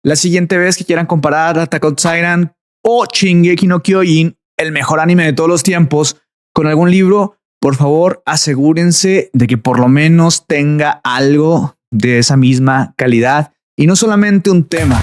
La siguiente vez que quieran comparar Attack on Titan o Shingeki no Kyojin, el mejor anime de todos los tiempos, con algún libro, por favor, asegúrense de que por lo menos tenga algo de esa misma calidad y no solamente un tema.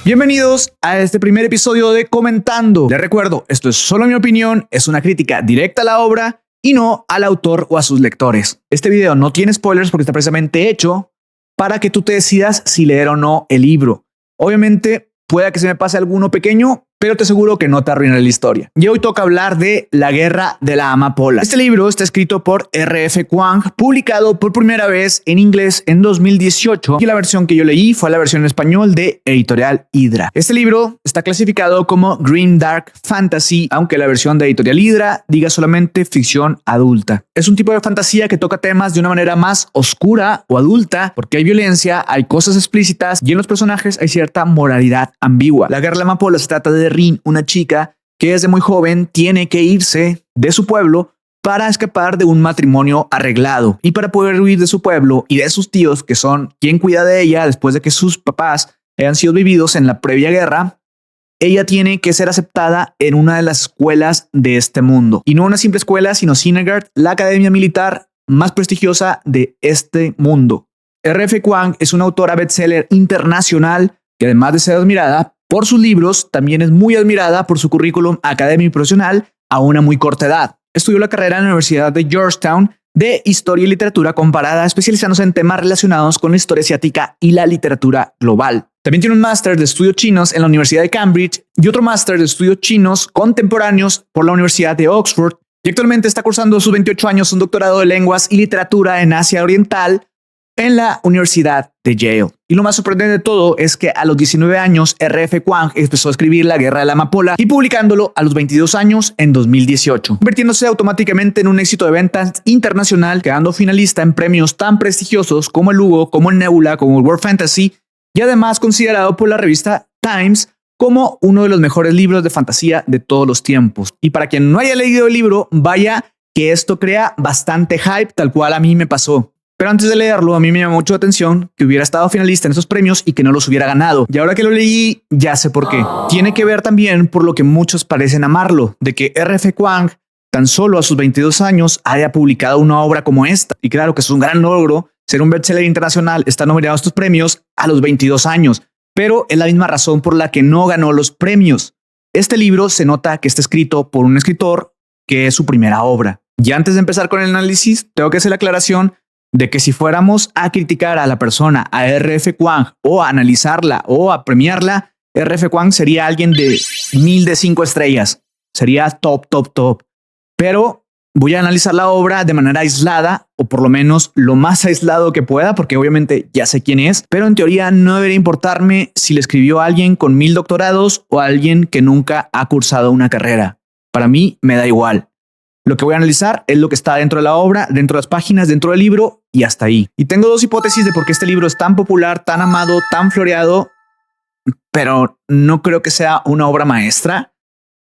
Bienvenidos a este primer episodio de Comentando. Les recuerdo, esto es solo mi opinión, es una crítica directa a la obra y no al autor o a sus lectores. Este video no tiene spoilers porque está precisamente hecho para que tú te decidas si leer o no el libro. Obviamente, pueda que se me pase alguno pequeño, pero te aseguro que no te arruinaré la historia. Y hoy toca hablar de La Guerra de la Amapola. Este libro está escrito por R.F. Kuang, publicado por primera vez en inglés en 2018 y la versión que yo leí fue la versión en español de Editorial Hydra. Este libro está clasificado como Grim Dark Fantasy, aunque la versión de Editorial Hydra diga solamente ficción adulta. Es un tipo de fantasía que toca temas de una manera más oscura o adulta porque hay violencia, hay cosas explícitas y en los personajes hay cierta moralidad ambigua. La Guerra de la Amapola se trata de Rin, una chica que desde muy joven tiene que irse de su pueblo para escapar de un matrimonio arreglado y para poder huir de su pueblo y de sus tíos, que son quien cuida de ella después de que sus papás hayan sido vividos en la previa guerra. Ella tiene que ser aceptada en una de las escuelas de este mundo y no una simple escuela, sino Sinegard, la academia militar más prestigiosa de este mundo. R.F. Kuang es una autora bestseller internacional que además de ser admirada por sus libros, también es muy admirada por su currículum académico y profesional a una muy corta edad. Estudió la carrera en la Universidad de Georgetown de Historia y Literatura Comparada, especializándose en temas relacionados con la historia asiática y la literatura global. También tiene un máster de estudios chinos en la Universidad de Cambridge y otro máster de estudios chinos contemporáneos por la Universidad de Oxford y actualmente está cursando a sus 28 años un doctorado de lenguas y literatura en Asia Oriental en la Universidad de Yale. Y lo más sorprendente de todo es que a los 19 años R.F. Kuang empezó a escribir La Guerra de la Amapola y publicándolo a los 22 años en 2018, convirtiéndose automáticamente en un éxito de ventas internacional, quedando finalista en premios tan prestigiosos como el Hugo, como el Nebula, como el World Fantasy y además considerado por la revista Times como uno de los mejores libros de fantasía de todos los tiempos. Y para quien no haya leído el libro, vaya que esto crea bastante hype, tal cual a mí me pasó. Pero antes de leerlo, a mí me llamó mucho la atención que hubiera estado finalista en esos premios y que no los hubiera ganado. Y ahora que lo leí, ya sé por qué. Tiene que ver también por lo que muchos parecen amarlo, de que R.F. Kuang, tan solo a sus 22 años, haya publicado una obra como esta. Y claro que es un gran logro ser un bestseller internacional, estar nominado a estos premios a los 22 años. Pero es la misma razón por la que no ganó los premios. Este libro se nota que está escrito por un escritor que es su primera obra. Y antes de empezar con el análisis, tengo que hacer la aclaración de que si fuéramos a criticar a la persona, a R.F. Kuang, o a analizarla o a premiarla, R.F. Kuang sería alguien de 1000 de 5 estrellas. Sería top. Pero voy a analizar la obra de manera aislada, o por lo menos lo más aislado que pueda, porque obviamente ya sé quién es, pero en teoría no debería importarme si le escribió a alguien con 1000 doctorados o a alguien que nunca ha cursado una carrera. Para mí me da igual. Lo que voy a analizar es lo que está dentro de la obra, dentro de las páginas, dentro del libro y hasta ahí. Y tengo dos hipótesis de por qué este libro es tan popular, tan amado, tan floreado, pero no creo que sea una obra maestra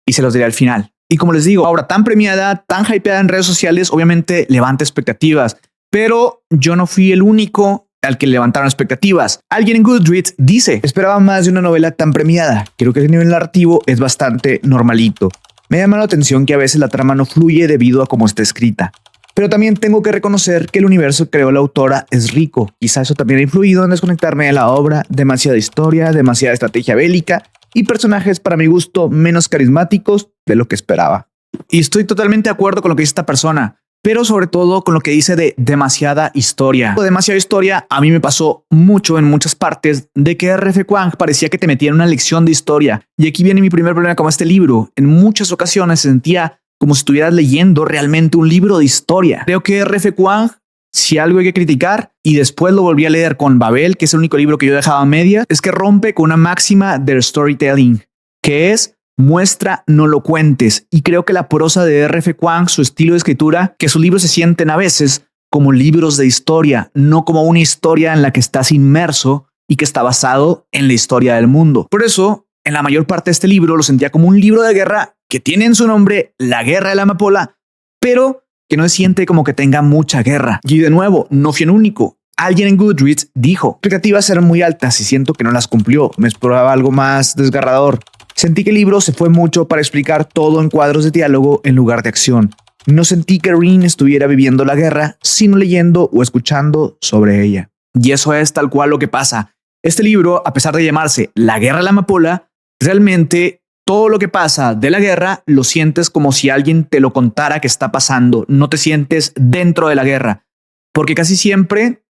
y se los diré al final. Y como les digo, obra tan premiada, tan hypeada en redes sociales, obviamente levanta expectativas, pero yo no fui el único al que levantaron expectativas. Alguien en Goodreads dice, esperaba más de una novela tan premiada. Creo que el nivel narrativo es bastante normalito. Me llama la atención que a veces la trama no fluye debido a cómo está escrita. Pero también tengo que reconocer que el universo que creó la autora es rico. Quizá eso también ha influido en desconectarme de la obra. Demasiada historia, demasiada estrategia bélica y personajes para mi gusto menos carismáticos de lo que esperaba. Y estoy totalmente de acuerdo con lo que dice esta persona, pero sobre todo con lo que dice de demasiada historia. Demasiada historia a mí me pasó mucho en muchas partes de que R.F. Kuang parecía que te metía en una lección de historia. Y aquí viene mi primer problema con este libro. En muchas ocasiones se sentía como si estuvieras leyendo realmente un libro de historia. Creo que R.F. Kuang, si algo hay que criticar, y después lo volví a leer con Babel, que es el único libro que yo dejaba a media, es que rompe con una máxima del storytelling, que es muestra, no lo cuentes. Y creo que la prosa de R.F. Kuang, su estilo de escritura, que sus libros se sienten a veces como libros de historia, no como una historia en la que estás inmerso y que está basado en la historia del mundo. Por eso, en la mayor parte de este libro lo sentía como un libro de guerra que tiene en su nombre La Guerra de la Amapola, pero que no se siente como que tenga mucha guerra. Y de nuevo, no fui el único. Alguien en Goodreads dijo, expectativas eran muy altas y siento que no las cumplió. Me esperaba algo más desgarrador. Sentí que el libro se fue mucho para explicar todo en cuadros de diálogo en lugar de acción. No sentí que Rin estuviera viviendo la guerra, sino leyendo o escuchando sobre ella. Y eso es tal cual lo que pasa. Este libro, a pesar de llamarse La Guerra de la Amapola, realmente todo lo que pasa de la guerra lo sientes como si alguien te lo contara que está pasando. No te sientes dentro de la guerra, porque casi siempre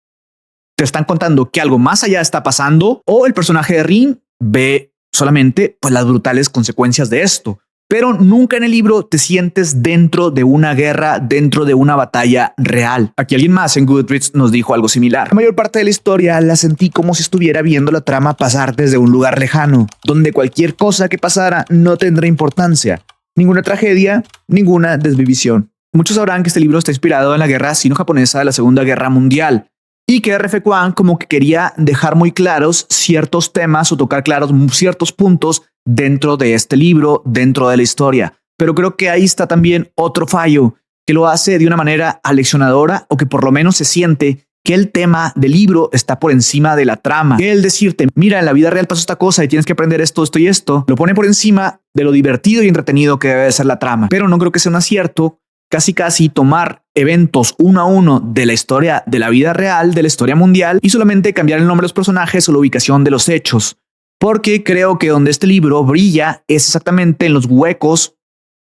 te están contando que algo más allá está pasando o el personaje de Rin ve solamente pues las brutales consecuencias de esto. Pero nunca en el libro te sientes dentro de una guerra, dentro de una batalla real. Aquí alguien más en Goodreads nos dijo algo similar. La mayor parte de la historia la sentí como si estuviera viendo la trama pasar desde un lugar lejano, donde cualquier cosa que pasara no tendrá importancia. Ninguna tragedia, ninguna desvivisión. Muchos sabrán que este libro está inspirado en la guerra sino-japonesa de la Segunda Guerra Mundial y que R.F. Kuang como que quería dejar muy claros ciertos temas o tocar claros ciertos puntos dentro de este libro, dentro de la historia. Pero creo que ahí está también otro fallo que lo hace de una manera aleccionadora o que por lo menos se siente que el tema del libro está por encima de la trama. Que el decirte, mira, en la vida real pasó esta cosa y tienes que aprender esto, esto y esto, lo pone por encima de lo divertido y entretenido que debe ser la trama. Pero no creo que sea un acierto casi tomar eventos uno a uno de la historia de la vida real, de la historia mundial y solamente cambiar el nombre de los personajes o la ubicación de los hechos. Porque creo que donde este libro brilla es exactamente en los huecos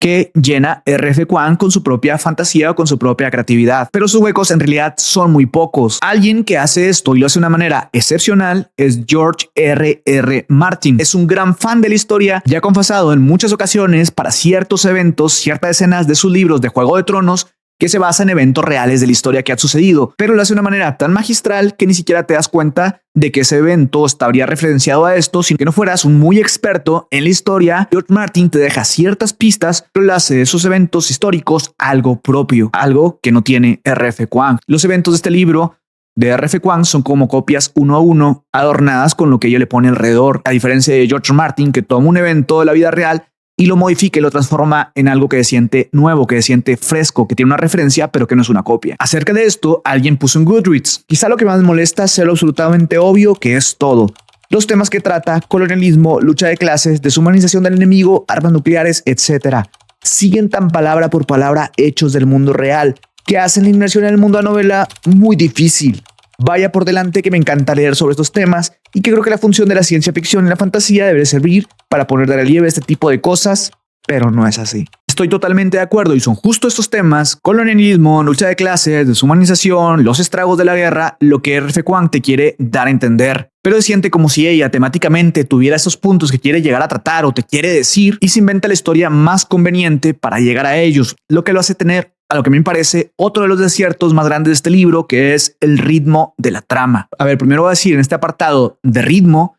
que llena R.F. Kuang con su propia fantasía o con su propia creatividad. Pero sus huecos en realidad son muy pocos. Alguien que hace esto y lo hace de una manera excepcional es George R.R. Martin. Es un gran fan de la historia, ya confesado en muchas ocasiones para ciertos eventos, ciertas escenas de sus libros de Juego de Tronos que se basa en eventos reales de la historia que ha sucedido, pero lo hace de una manera tan magistral que ni siquiera te das cuenta de que ese evento estaría referenciado a esto, sin que no fueras un muy experto en la historia. George Martin te deja ciertas pistas, pero le hace de esos eventos históricos algo propio, algo que no tiene R.F. Kuang. Los eventos de este libro de R.F. Kuang son como copias uno a uno, adornadas con lo que ella le pone alrededor, a diferencia de George Martin, que toma un evento de la vida real y lo modifica y lo transforma en algo que se siente nuevo, que se siente fresco, que tiene una referencia, pero que no es una copia. Acerca de esto, alguien puso en Goodreads, quizá lo que más molesta sea lo absolutamente obvio que es todo. Los temas que trata, colonialismo, lucha de clases, deshumanización del enemigo, armas nucleares, etc. siguen tan palabra por palabra hechos del mundo real, que hacen la inmersión en el mundo de la novela muy difícil. Vaya por delante que me encanta leer sobre estos temas y que creo que la función de la ciencia ficción y la fantasía debe servir para poner de relieve este tipo de cosas, pero no es así. Estoy totalmente de acuerdo y son justo estos temas, colonialismo, lucha de clases, deshumanización, los estragos de la guerra, lo que R.F. Kuang te quiere dar a entender. Pero se siente como si ella temáticamente tuviera esos puntos que quiere llegar a tratar o te quiere decir y se inventa la historia más conveniente para llegar a ellos, lo que lo hace tener, a lo que me parece, otro de los desiertos más grandes de este libro, que es el ritmo de la trama. A ver, primero voy a decir en este apartado de ritmo,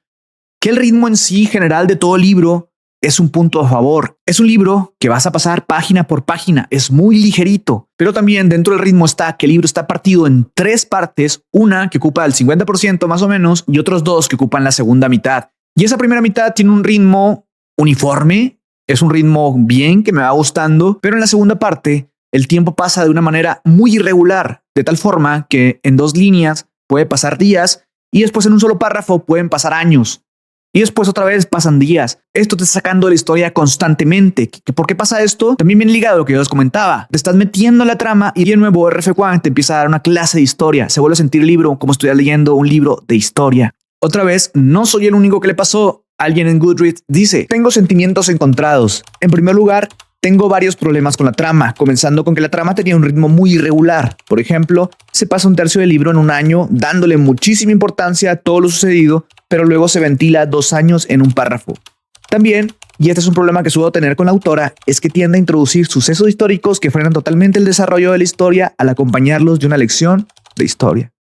que el ritmo en sí general de todo el libro es un punto a favor. Es un libro que vas a pasar página por página, es muy ligerito, pero también dentro del ritmo está que el libro está partido en 3 partes, una que ocupa el 50% más o menos y otros 2 que ocupan la segunda mitad. Y esa primera mitad tiene un ritmo uniforme, es un ritmo bien que me va gustando, pero en la segunda parte el tiempo pasa de una manera muy irregular, de tal forma que en 2 líneas puede pasar días y después en un solo párrafo pueden pasar años. Y después otra vez pasan días. Esto te está sacando de la historia constantemente. ¿Por qué pasa esto? También bien ligado a lo que yo les comentaba. Te estás metiendo en la trama y de nuevo R.F. Kuang te empieza a dar una clase de historia. Se vuelve a sentir el libro como si estuviera leyendo un libro de historia. Otra vez, no soy el único que le pasó. Alguien en Goodreads dice, tengo sentimientos encontrados. En primer lugar, tengo varios problemas con la trama, comenzando con que la trama tenía un ritmo muy irregular. Por ejemplo, se pasa un tercio del libro en un año, dándole muchísima importancia a todo lo sucedido, pero luego se ventila 2 años en un párrafo. También, y este es un problema que suelo tener con la autora, es que tiende a introducir sucesos históricos que frenan totalmente el desarrollo de la historia al acompañarlos de una lección de historia.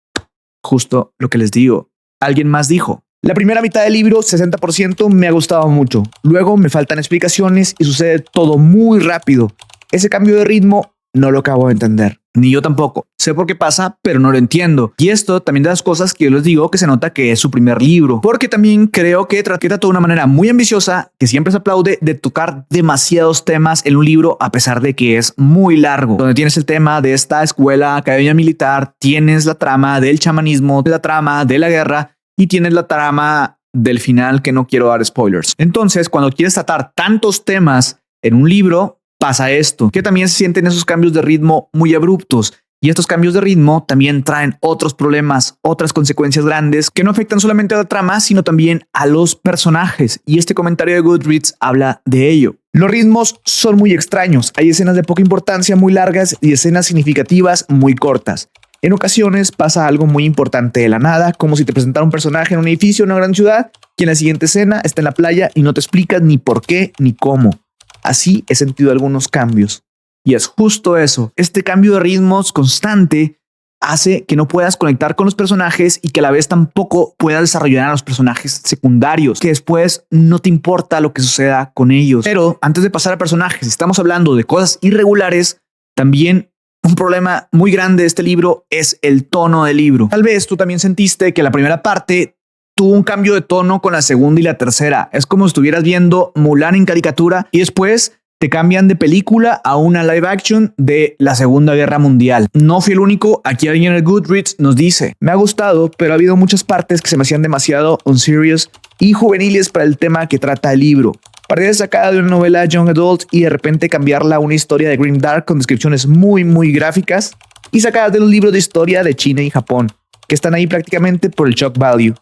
Justo lo que les digo. Alguien más dijo, la primera mitad del libro, 60%, me ha gustado mucho. Luego me faltan explicaciones y sucede todo muy rápido. Ese cambio de ritmo no lo acabo de entender. Ni yo tampoco. Sé por qué pasa, pero no lo entiendo. Y esto también de las cosas que yo les digo que se nota que es su primer libro. Porque también creo que trata de una manera muy ambiciosa, que siempre se aplaude, de tocar demasiados temas en un libro a pesar de que es muy largo. Donde tienes el tema de esta escuela, academia militar, tienes la trama del chamanismo, la trama de la guerra y tienes la trama del final, que no quiero dar spoilers. Entonces, cuando quieres tratar tantos temas en un libro, pasa esto, que también se sienten esos cambios de ritmo muy abruptos. Y estos cambios de ritmo también traen otros problemas, otras consecuencias grandes que no afectan solamente a la trama, sino también a los personajes. Y este comentario de Goodreads habla de ello. Los ritmos son muy extraños. Hay escenas de poca importancia muy largas y escenas significativas muy cortas. En ocasiones pasa algo muy importante de la nada, como si te presentara un personaje en un edificio en una gran ciudad que en la siguiente escena está en la playa y no te explicas ni por qué ni cómo. Así he sentido algunos cambios. Y es justo eso. Este cambio de ritmos constante hace que no puedas conectar con los personajes y que a la vez tampoco puedas desarrollar a los personajes secundarios, que después no te importa lo que suceda con ellos. Pero antes de pasar a personajes, si estamos hablando de cosas irregulares, también un problema muy grande de este libro es el tono del libro. Tal vez tú también sentiste que la primera parte tuvo un cambio de tono con la segunda y la tercera. Es como si estuvieras viendo Mulan en caricatura y después te cambian de película a una live action de la Segunda Guerra Mundial. No fui el único. Aquí alguien en el Goodreads nos dice: me ha gustado, pero ha habido muchas partes que se me hacían demasiado unserious y juveniles para el tema que trata el libro. Partida sacada de una novela young adult y de repente cambiarla a una historia de Grim Dark con descripciones muy gráficas y sacadas de los libros de historia de China y Japón, que están ahí prácticamente por el shock value.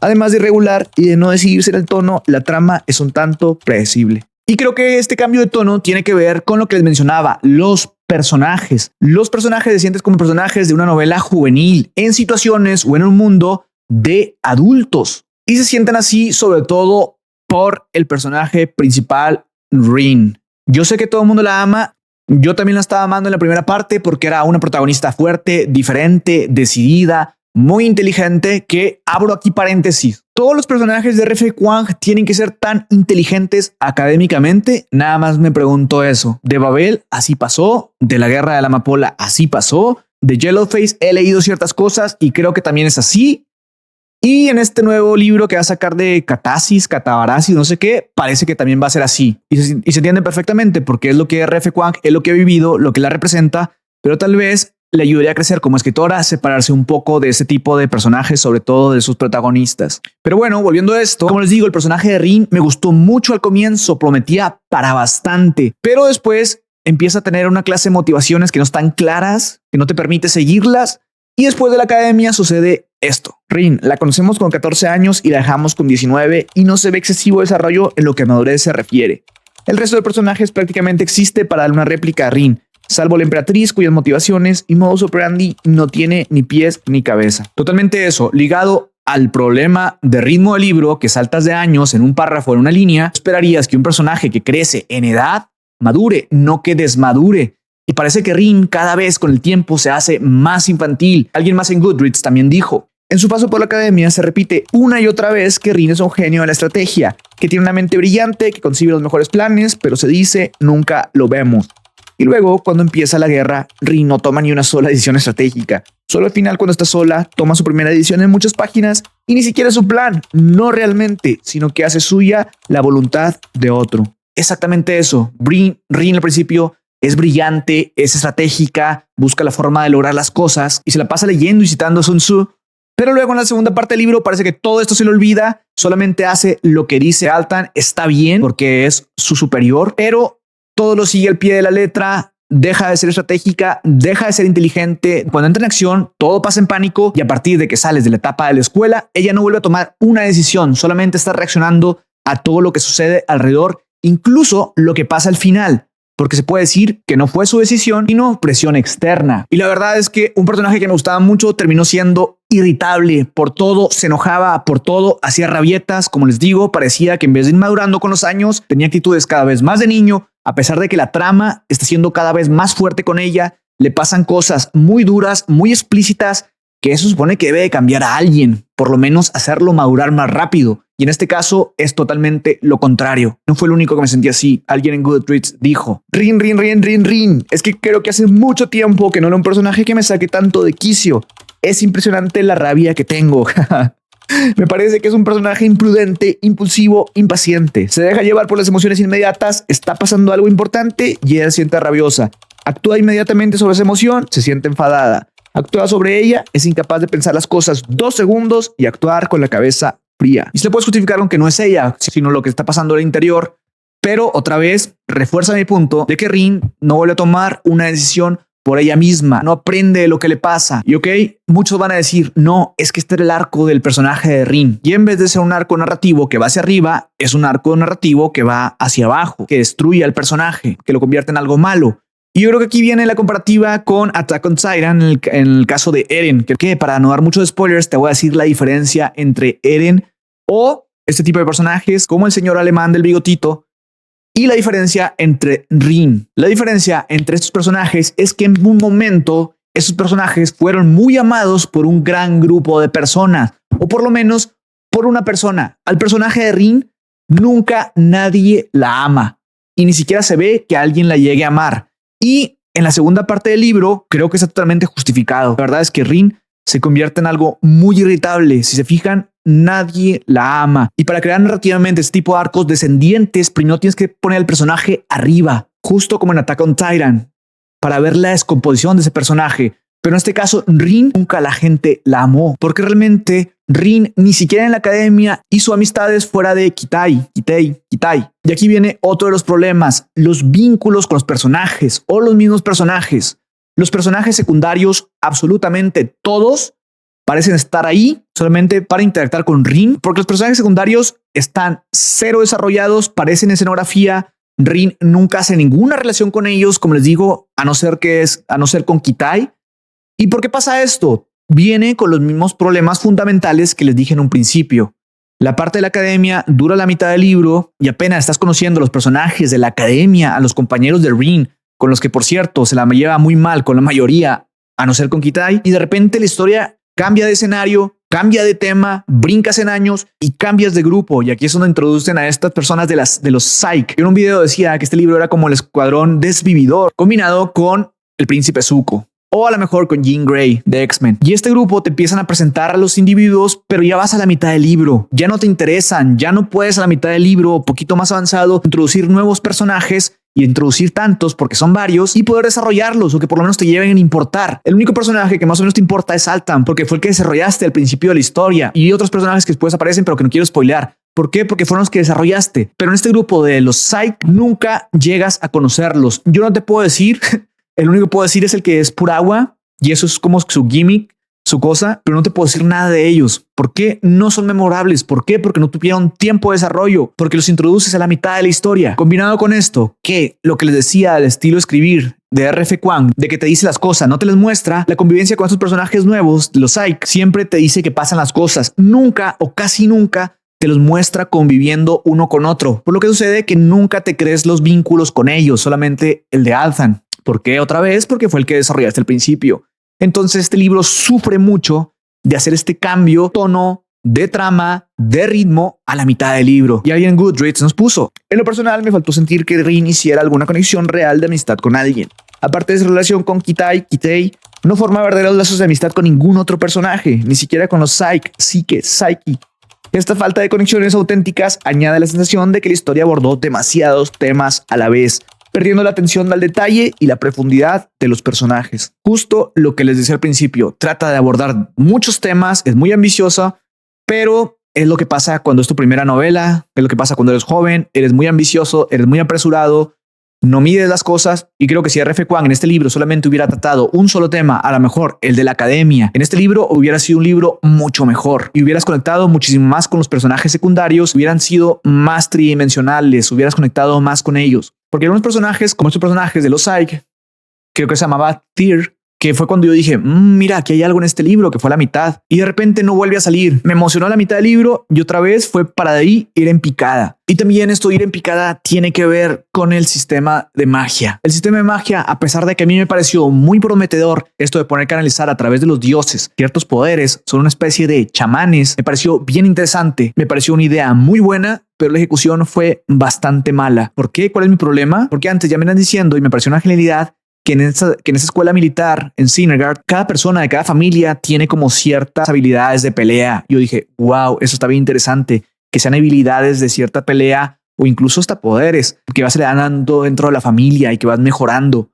Además de irregular y de no decidirse en el tono, la trama es un tanto predecible. Y creo que este cambio de tono tiene que ver con lo que les mencionaba, los personajes. Los personajes se sienten como personajes de una novela juvenil en situaciones o en un mundo de adultos. Y se sienten así sobre todo por el personaje principal, Rin. Yo sé que todo el mundo la ama. Yo también la estaba amando en la primera parte porque era una protagonista fuerte, diferente, decidida, muy inteligente, que abro aquí paréntesis. Todos los personajes de R.F. Kuang tienen que ser tan inteligentes académicamente. Nada más me pregunto eso. De Babel así pasó, de la Guerra de la Amapola así pasó, de Yellowface he leído ciertas cosas y creo que también es así. Y en este nuevo libro que va a sacar de Catabarazzi, no sé qué, parece que también va a ser así. Y se entiende perfectamente porque es lo que R.F. Kuang, es lo que ha vivido, lo que la representa, pero tal vez le ayudaría a crecer como escritora, a separarse un poco de ese tipo de personajes, sobre todo de sus protagonistas. Pero bueno, volviendo a esto, como les digo, el personaje de Rin me gustó mucho al comienzo, prometía para bastante, pero después empieza a tener una clase de motivaciones que no están claras, que no te permite seguirlas, y después de la academia sucede esto. Rin, la conocemos con 14 años y la dejamos con 19 y no se ve excesivo desarrollo en lo que a madurez se refiere. El resto de personajes prácticamente existe para dar una réplica a Rin, salvo la emperatriz cuyas motivaciones y modus operandi no tiene ni pies ni cabeza. Totalmente eso, ligado al problema de ritmo del libro, que saltas de años en un párrafo, en una línea. Esperarías que un personaje que crece en edad madure, no que desmadure. Y parece que Rin cada vez con el tiempo se hace más infantil. Alguien más en Goodreads también dijo: en su paso por la academia se repite una y otra vez que Rin es un genio de la estrategia, que tiene una mente brillante, que concibe los mejores planes, pero se dice nunca lo vemos. Y luego, cuando empieza la guerra, Rin no toma ni una sola decisión estratégica. Solo al final, cuando está sola, toma su primera decisión en muchas páginas y ni siquiera es su plan, no realmente, sino que hace suya la voluntad de otro. Exactamente eso. Rin al principio es brillante, es estratégica, busca la forma de lograr las cosas y se la pasa leyendo y citando a Sun Tzu. Pero luego en la segunda parte del libro parece que todo esto se le olvida, solamente hace lo que dice Altan, está bien porque es su superior, pero todo lo sigue al pie de la letra, deja de ser estratégica, deja de ser inteligente. Cuando entra en acción, todo pasa en pánico y a partir de que sales de la etapa de la escuela, ella no vuelve a tomar una decisión, solamente está reaccionando a todo lo que sucede alrededor, incluso lo que pasa al final, porque se puede decir que no fue su decisión, sino presión externa. Y la verdad es que un personaje que me gustaba mucho terminó siendo irritable por todo, se enojaba por todo, hacía rabietas, como les digo, parecía que en vez de ir madurando con los años, tenía actitudes cada vez más de niño. A pesar de que la trama está siendo cada vez más fuerte con ella, le pasan cosas muy duras, muy explícitas, que eso supone que debe de cambiar a alguien, por lo menos hacerlo madurar más rápido. Y en este caso es totalmente lo contrario. No fue el único que me sentí así. Alguien en Goodreads dijo, Rin, Rin, Rin, Rin, Rin. Es que creo que hace mucho tiempo que no era un personaje que me saque tanto de quicio. Es impresionante la rabia que tengo. Me parece que es un personaje imprudente, impulsivo, impaciente. Se deja llevar por las emociones inmediatas, está pasando algo importante y ella se siente rabiosa. Actúa inmediatamente sobre esa emoción, se siente enfadada. Actúa sobre ella, es incapaz de pensar las cosas 2 segundos y actuar con la cabeza fría. Y se le puede justificar aunque no es ella, sino lo que está pasando al interior. Pero otra vez refuerza mi punto de que Rin no vuelve a tomar una decisión por ella misma, no aprende de lo que le pasa. Y ok, muchos van a decir, no, es que este era el arco del personaje de Rin. Y en vez de ser un arco narrativo que va hacia arriba, es un arco narrativo que va hacia abajo, que destruye al personaje, que lo convierte en algo malo. Y yo creo que aquí viene la comparativa con Attack on Titan en el caso de Eren, que para no dar muchos spoilers te voy a decir la diferencia entre Eren o este tipo de personajes como el señor alemán del bigotito y la diferencia entre Rin. La diferencia entre estos personajes es que en un momento esos personajes fueron muy amados por un gran grupo de personas, o por lo menos por una persona. Al personaje de Rin nunca nadie la ama y ni siquiera se ve que alguien la llegue a amar. Y en la segunda parte del libro creo que está totalmente justificado. La verdad es que Rin se convierte en algo muy irritable. Si se fijan, nadie la ama. Y para crear narrativamente este tipo de arcos descendientes, primero tienes que poner al personaje arriba, justo como en Attack on Titan, para ver la descomposición de ese personaje. Pero en este caso, Rin nunca la gente la amó, porque realmente Rin ni siquiera en la academia hizo amistades fuera de Kitay. Y aquí viene otro de los problemas, los vínculos con los personajes o los mismos personajes. Los personajes secundarios, absolutamente todos, parecen estar ahí solamente para interactuar con Rin, porque los personajes secundarios están cero desarrollados, parecen escenografía. Rin nunca hace ninguna relación con ellos, como les digo, a no ser con Kitay. ¿Y por qué pasa esto? Viene con los mismos problemas fundamentales que les dije en un principio. La parte de la academia dura la mitad del libro y apenas estás conociendo a los personajes de la academia, a los compañeros de Rin, con los que por cierto se la lleva muy mal con la mayoría, a no ser con Kitay, y de repente la historia cambia de escenario, cambia de tema, brincas en años y cambias de grupo. Y aquí es donde introducen a estas personas de los Psyche. Yo en un video decía que este libro era como el escuadrón desvividor combinado con el príncipe Zuko. O a lo mejor con Jean Grey de X-Men. Y este grupo te empiezan a presentar a los individuos, pero ya vas a la mitad del libro. Ya no te interesan, ya no puedes a la mitad del libro, poquito más avanzado, introducir nuevos personajes y introducir tantos porque son varios y poder desarrollarlos o que por lo menos te lleven a importar. El único personaje que más o menos te importa es Altan porque fue el que desarrollaste al principio de la historia y otros personajes que después aparecen pero que no quiero spoilear. ¿Por qué? Porque fueron los que desarrollaste. Pero en este grupo de los Psyche nunca llegas a conocerlos. Yo no te puedo decir... El único que puedo decir es el que es pura agua y eso es como su gimmick, su cosa, pero no te puedo decir nada de ellos. ¿Por qué no son memorables? ¿Por qué? Porque no tuvieron tiempo de desarrollo, porque los introduces a la mitad de la historia. Combinado con esto, que lo que les decía del estilo de escribir de R.F. Kuang, de que te dice las cosas, no te las muestra, la convivencia con estos personajes nuevos, los Psyche, siempre te dice que pasan las cosas. Nunca o casi nunca te los muestra conviviendo uno con otro. Por lo que sucede que nunca te crees los vínculos con ellos, solamente el de Altan. ¿Por qué otra vez? Porque fue el que desarrollaste al principio. Entonces este libro sufre mucho de hacer este cambio, tono, de trama, de ritmo a la mitad del libro. Y alguien en Goodreads nos puso, en lo personal me faltó sentir que Rin hiciera alguna conexión real de amistad con alguien. Aparte de su relación con Kitay no forma verdaderos lazos de amistad con ningún otro personaje, ni siquiera con los Psyche. Esta falta de conexiones auténticas añade la sensación de que la historia abordó demasiados temas a la vez, perdiendo la atención al detalle y la profundidad de los personajes. Justo lo que les decía al principio, trata de abordar muchos temas, es muy ambiciosa, pero es lo que pasa cuando es tu primera novela, es lo que pasa cuando eres joven, eres muy ambicioso, eres muy apresurado, no mides las cosas y creo que si R.F. Kuang en este libro solamente hubiera tratado un solo tema, a lo mejor el de la academia, en este libro hubiera sido un libro mucho mejor y hubieras conectado muchísimo más con los personajes secundarios, hubieran sido más tridimensionales, hubieras conectado más con ellos. Porque algunos personajes, como estos personajes de los Psyche, creo que se llamaba Tyr, que fue cuando yo dije, mira, aquí hay algo en este libro que fue a la mitad y de repente no vuelve a salir. Me emocionó a la mitad del libro y otra vez fue para de ahí ir en picada. Y también esto de ir en picada tiene que ver con el sistema de magia. El sistema de magia, a pesar de que a mí me pareció muy prometedor esto de poner canalizar a través de los dioses ciertos poderes, son una especie de chamanes, me pareció bien interesante, me pareció una idea muy buena, pero la ejecución fue bastante mala. ¿Por qué? ¿Cuál es mi problema? Porque antes ya me están diciendo y me pareció una genialidad que en esa escuela militar en Sinegard, cada persona de cada familia tiene como ciertas habilidades de pelea. Yo dije, wow, eso está bien interesante, que sean habilidades de cierta pelea o incluso hasta poderes que vas heredando dentro de la familia y que vas mejorando.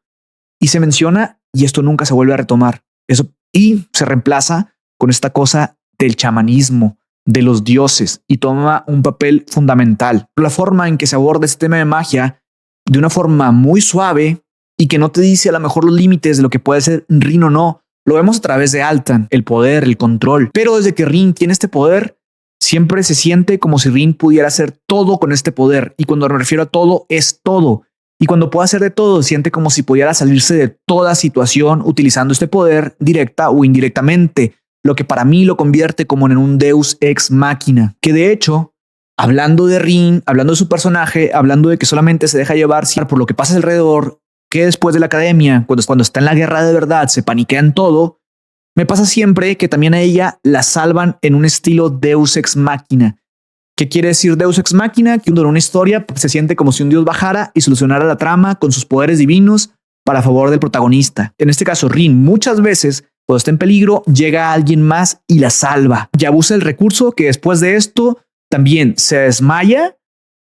Y se menciona y esto nunca se vuelve a retomar. Eso y se reemplaza con esta cosa del chamanismo, de los dioses y toma un papel fundamental. La forma en que se aborda este tema de magia de una forma muy suave y que no te dice a lo mejor los límites de lo que puede ser Rin o no. Lo vemos a través de Altan, el poder, el control. Pero desde que Rin tiene este poder, siempre se siente como si Rin pudiera hacer todo con este poder. Y cuando me refiero a todo, es todo. Y cuando puede hacer de todo, siente como si pudiera salirse de toda situación utilizando este poder directa o indirectamente. Lo que para mí lo convierte como en un Deus ex machina. Que de hecho, hablando de Rin, hablando de su personaje, hablando de que solamente se deja llevar por lo que pasa alrededor, que después de la academia, cuando está en la guerra de verdad, se paniquea en todo, me pasa siempre que también a ella la salvan en un estilo Deus ex machina. ¿Qué quiere decir Deus ex machina? Que en una historia se siente como si un dios bajara y solucionara la trama con sus poderes divinos para favor del protagonista. En este caso, Rin muchas veces, cuando está en peligro, llega a alguien más y la salva. Y abusa el recurso que después de esto también se desmaya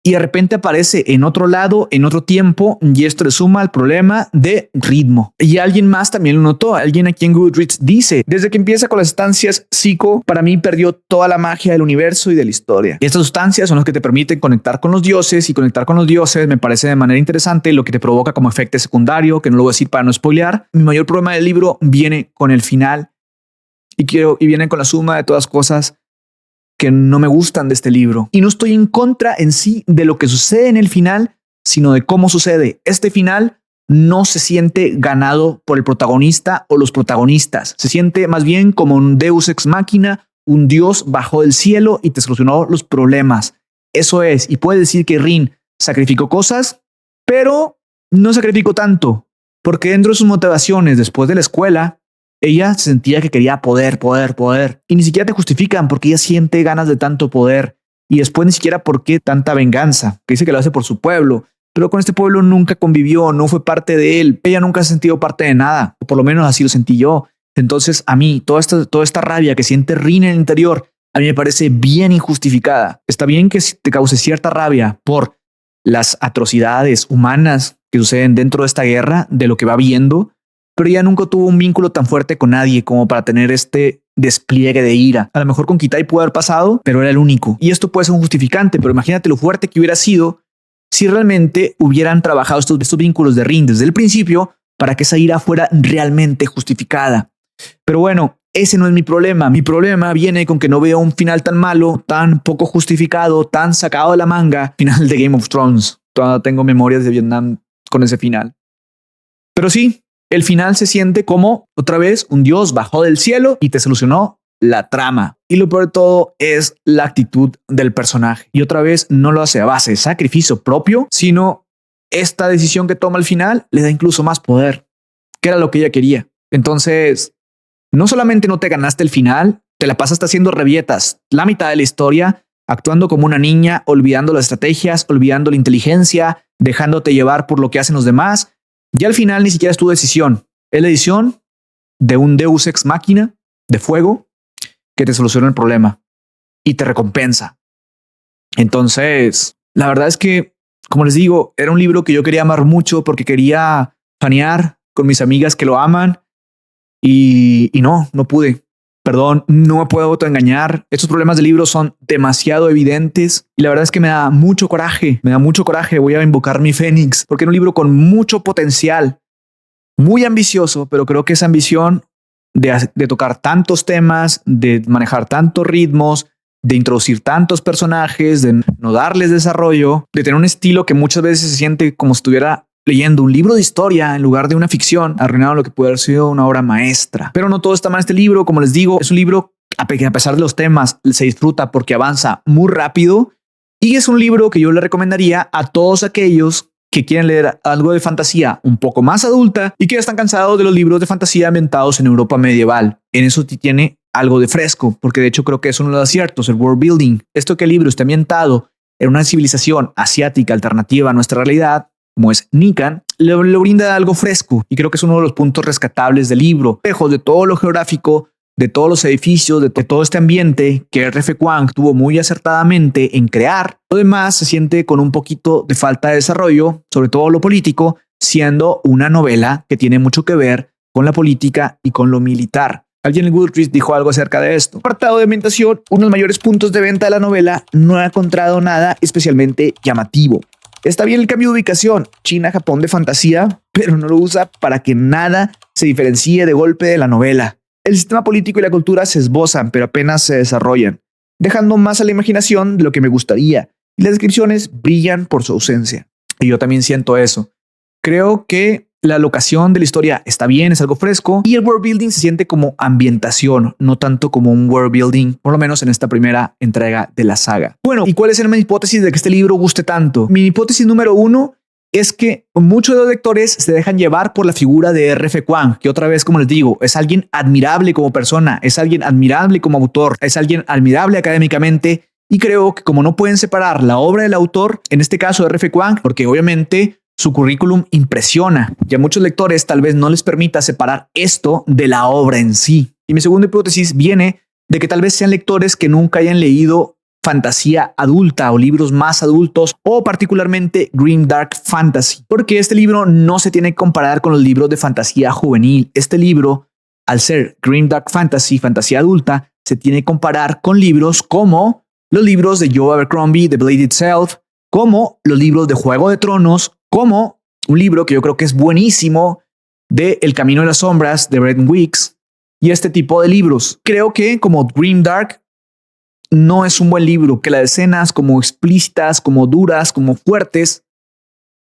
y de repente aparece en otro lado, en otro tiempo, y esto le suma al problema de ritmo. Y alguien más también lo notó, alguien aquí en Goodreads dice, desde que empieza con las estancias psico, para mí perdió toda la magia del universo y de la historia. Y estas sustancias son las que te permiten conectar con los dioses, y conectar con los dioses me parece de manera interesante lo que te provoca como efecto secundario, que no lo voy a decir para no spoilear. Mi mayor problema del libro viene con el final y viene con la suma de todas cosas que no me gustan de este libro. Y no estoy en contra en sí de lo que sucede en el final, sino de cómo sucede. Este final no se siente ganado por el protagonista o los protagonistas. Se siente más bien como un Deus ex machina, un dios bajó del cielo y te solucionó los problemas. Eso es. Y puede decir que Rin sacrificó cosas, pero no sacrificó tanto, porque dentro de sus motivaciones después de la escuela, ella sentía que quería poder. Y ni siquiera te justifican porque ella siente ganas de tanto poder. Y después ni siquiera por qué tanta venganza, que dice que lo hace por su pueblo. Pero con este pueblo nunca convivió, no fue parte de él. Ella nunca ha sentido parte de nada. O por lo menos así lo sentí yo. Entonces a mí, toda esta rabia que siente Rin en el interior, a mí me parece bien injustificada. Está bien que te cause cierta rabia por las atrocidades humanas que suceden dentro de esta guerra, de lo que va viendo, pero ella nunca tuvo un vínculo tan fuerte con nadie como para tener este despliegue de ira. A lo mejor con Kitai pudo haber pasado, pero era el único. Y esto puede ser un justificante, pero imagínate lo fuerte que hubiera sido si realmente hubieran trabajado estos vínculos de Rin desde el principio para que esa ira fuera realmente justificada. Pero bueno, ese no es mi problema. Mi problema viene con que no veo un final tan malo, tan poco justificado, tan sacado de la manga, final de Game of Thrones. Todavía tengo memorias de Vietnam con ese final. Pero sí, el final se siente como, otra vez, un dios bajó del cielo y te solucionó la trama. Y lo peor de todo es la actitud del personaje. Y otra vez no lo hace a base de sacrificio propio, sino esta decisión que toma al final le da incluso más poder, que era lo que ella quería. Entonces, no solamente no te ganaste el final, te la pasaste haciendo rabietas la mitad de la historia, actuando como una niña, olvidando las estrategias, olvidando la inteligencia, dejándote llevar por lo que hacen los demás. Y al final ni siquiera es tu decisión. Es la decisión de un Deus ex machina de fuego que te soluciona el problema y te recompensa. Entonces, la verdad es que, como les digo, era un libro que yo quería amar mucho porque quería fanear con mis amigas que lo aman y no pude. Perdón, no me puedo autoengañar. Estos problemas del libro son demasiado evidentes y la verdad es que me da mucho coraje. Voy a invocar mi Fénix porque era un libro con mucho potencial, muy ambicioso, pero creo que esa ambición de tocar tantos temas, de manejar tantos ritmos, de introducir tantos personajes, de no darles desarrollo, de tener un estilo que muchas veces se siente como si estuviera leyendo un libro de historia en lugar de una ficción, arruinaron lo que puede haber sido una obra maestra. Pero no todo está mal en este libro. Como les digo, es un libro que a pesar de los temas se disfruta porque avanza muy rápido y es un libro que yo le recomendaría a todos aquellos que quieren leer algo de fantasía un poco más adulta y que están cansados de los libros de fantasía ambientados en Europa medieval. En eso tiene algo de fresco, porque de hecho creo que es uno de los aciertos, el world building. Esto que el libro está ambientado en una civilización asiática alternativa a nuestra realidad, como es Nikan, le brinda algo fresco y creo que es uno de los puntos rescatables del libro. Lejos de todo lo geográfico, de todos los edificios, de todo este ambiente que R.F. Kuang tuvo muy acertadamente en crear, lo demás se siente con un poquito de falta de desarrollo, sobre todo lo político, siendo una novela que tiene mucho que ver con la política y con lo militar. Alguien en Goodreads dijo algo acerca de esto. Apartado de ambientación, uno de los mayores puntos de venta de la novela, no ha encontrado nada especialmente llamativo. Está bien el cambio de ubicación, China, Japón de fantasía, pero no lo usa para que nada se diferencie de golpe de la novela. El sistema político y la cultura se esbozan, pero apenas se desarrollan, dejando más a la imaginación de lo que me gustaría, y las descripciones brillan por su ausencia. Y yo también siento eso. Creo que la locación de la historia está bien, es algo fresco, y el world building se siente como ambientación, no tanto como un world building, por lo menos en esta primera entrega de la saga. Bueno, ¿y cuál es mi hipótesis de que este libro guste tanto? Mi hipótesis número 1 es que muchos de los lectores se dejan llevar por la figura de R.F. Kuang, que otra vez, como les digo, es alguien admirable como persona, es alguien admirable como autor, es alguien admirable académicamente, y creo que como no pueden separar la obra del autor, en este caso R.F. Kuang, porque obviamente su currículum impresiona y a muchos lectores tal vez no les permita separar esto de la obra en sí. Y mi segunda hipótesis viene de que tal vez sean lectores que nunca hayan leído fantasía adulta o libros más adultos o particularmente Grimdark Fantasy, porque este libro no se tiene que comparar con los libros de fantasía juvenil. Este libro, al ser Grimdark Fantasy, fantasía adulta, se tiene que comparar con libros como los libros de Joe Abercrombie, The Blade Itself, como los libros de Juego de Tronos, como un libro que yo creo que es buenísimo de El Camino de las Sombras de Bretton Weeks y este tipo de libros. Creo que como Grimdark no es un buen libro, que las escenas como explícitas, como duras, como fuertes,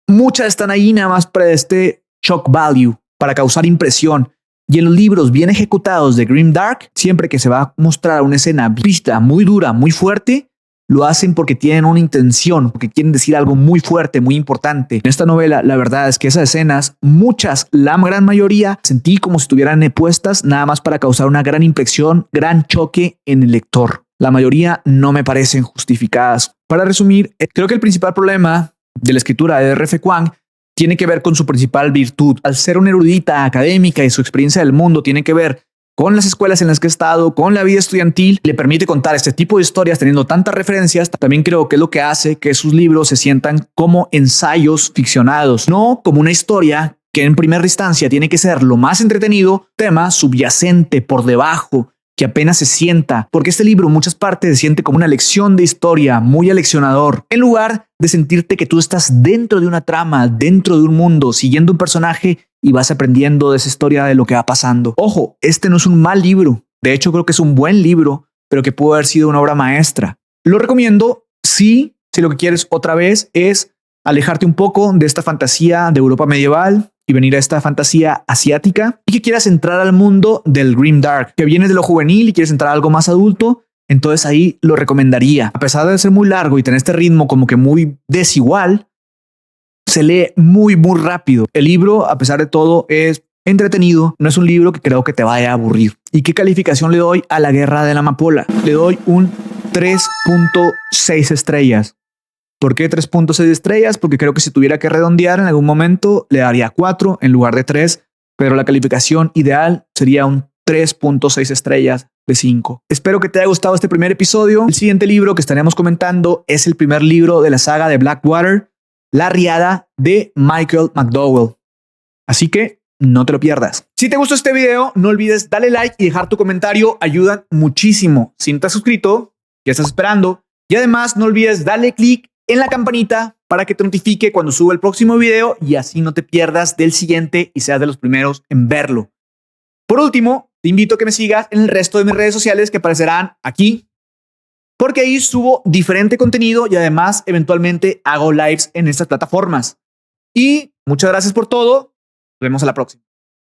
muchas están ahí nada más para este shock value, para causar impresión. Y en los libros bien ejecutados de Grimdark, siempre que se va a mostrar una escena explícita, muy dura, muy fuerte, lo hacen porque tienen una intención, porque quieren decir algo muy fuerte, muy importante. En esta novela, la verdad es que esas escenas, muchas, la gran mayoría, sentí como si estuvieran puestas nada más para causar una gran impresión, gran choque en el lector. La mayoría no me parecen justificadas. Para resumir, creo que el principal problema de la escritura de R.F. Kuang tiene que ver con su principal virtud. Al ser una erudita académica y su experiencia del mundo tiene que ver con las escuelas en las que he estado, con la vida estudiantil, le permite contar este tipo de historias teniendo tantas referencias. También creo que es lo que hace que sus libros se sientan como ensayos ficcionados, no como una historia que en primera instancia tiene que ser lo más entretenido, tema subyacente por debajo, que apenas se sienta, porque este libro en muchas partes se siente como una lección de historia, muy aleccionador, en lugar de sentirte que tú estás dentro de una trama, dentro de un mundo, siguiendo un personaje y vas aprendiendo de esa historia, de lo que va pasando. Ojo, este no es un mal libro, de hecho creo que es un buen libro, pero que pudo haber sido una obra maestra. Lo recomiendo si lo que quieres otra vez es alejarte un poco de esta fantasía de Europa medieval y venir a esta fantasía asiática y que quieras entrar al mundo del Grimdark, que vienes de lo juvenil y quieres entrar a algo más adulto, entonces ahí lo recomendaría. A pesar de ser muy largo y tener este ritmo como que muy desigual, se lee muy, muy rápido. El libro, a pesar de todo, es entretenido. No es un libro que creo que te vaya a aburrir. ¿Y qué calificación le doy a La Guerra de la Amapola? Le doy un 3.6 estrellas. ¿Por qué 3.6 estrellas? Porque creo que si tuviera que redondear en algún momento le daría 4 en lugar de 3, pero la calificación ideal sería un 3.6 estrellas de 5. Espero que te haya gustado este primer episodio. El siguiente libro que estaremos comentando es el primer libro de la saga de Blackwater, La Riada de Michael McDowell. Así que no te lo pierdas. Si te gustó este video, no olvides darle like y dejar tu comentario. Ayudan muchísimo. Si no te has suscrito, ¿qué estás esperando? Y además no olvides darle click en la campanita para que te notifique cuando suba el próximo video y así no te pierdas del siguiente y seas de los primeros en verlo. Por último, te invito a que me sigas en el resto de mis redes sociales que aparecerán aquí, porque ahí subo diferente contenido y además eventualmente hago lives en estas plataformas. Y Muchas gracias por todo. Nos vemos a la próxima.